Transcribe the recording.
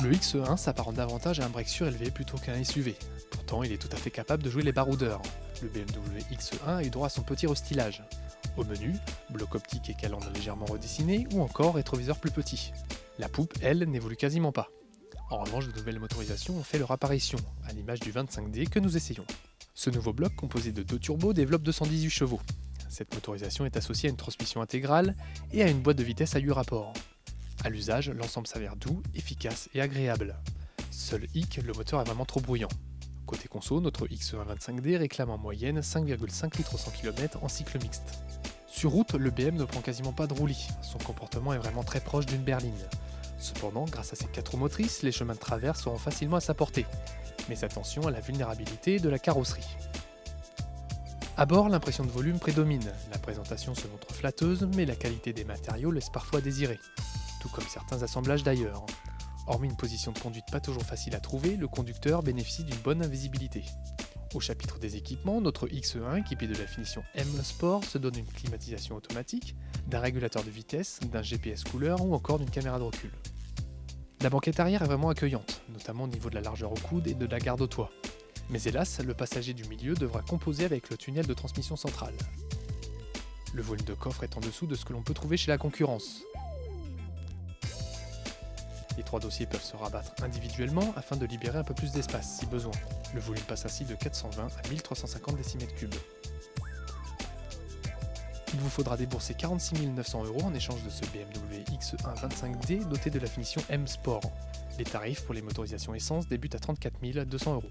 Le X1 s'apparente davantage à un break surélevé plutôt qu'un SUV. Pourtant, il est tout à fait capable de jouer les baroudeurs. Le BMW X1 a eu droit à son petit restylage. Au menu, bloc optique et calandre légèrement redessiné ou encore rétroviseur plus petit. La poupe, elle, n'évolue quasiment pas. En revanche, de nouvelles motorisations ont fait leur apparition, à l'image du 25D que nous essayons. Ce nouveau bloc, composé de deux turbos, développe 218 chevaux. Cette motorisation est associée à une transmission intégrale et à une boîte de vitesse à 8 rapports. A l'usage, l'ensemble s'avère doux, efficace et agréable. Seul hic, le moteur est vraiment trop bruyant. Côté conso, notre X1 25D réclame en moyenne 5,5 litres au 100 km en cycle mixte. Sur route, le BM ne prend quasiment pas de roulis, son comportement est vraiment très proche d'une berline. Cependant, grâce à ses 4 roues motrices, les chemins de traverse seront facilement à sa portée. Mais attention à la vulnérabilité de la carrosserie. A bord, l'impression de volume prédomine, la présentation se montre flatteuse, mais la qualité des matériaux laisse parfois à désirer. Tout comme certains assemblages d'ailleurs. Hormis une position de conduite pas toujours facile à trouver, le conducteur bénéficie d'une bonne visibilité. Au chapitre des équipements, notre X1 équipé de la finition M Sport se donne une climatisation automatique, d'un régulateur de vitesse, d'un GPS couleur ou encore d'une caméra de recul. La banquette arrière est vraiment accueillante, notamment au niveau de la largeur au coude et de la garde au toit. Mais hélas, le passager du milieu devra composer avec le tunnel de transmission centrale. Le volume de coffre est en dessous de ce que l'on peut trouver chez la concurrence. Les 3 dossiers peuvent se rabattre individuellement afin de libérer un peu plus d'espace si besoin. Le volume passe ainsi de 420 à 1350 décimètres cubes. Il vous faudra débourser 46 900 € en échange de ce BMW X1 25D doté de la finition M Sport. Les tarifs pour les motorisations essence débutent à 34 200 €.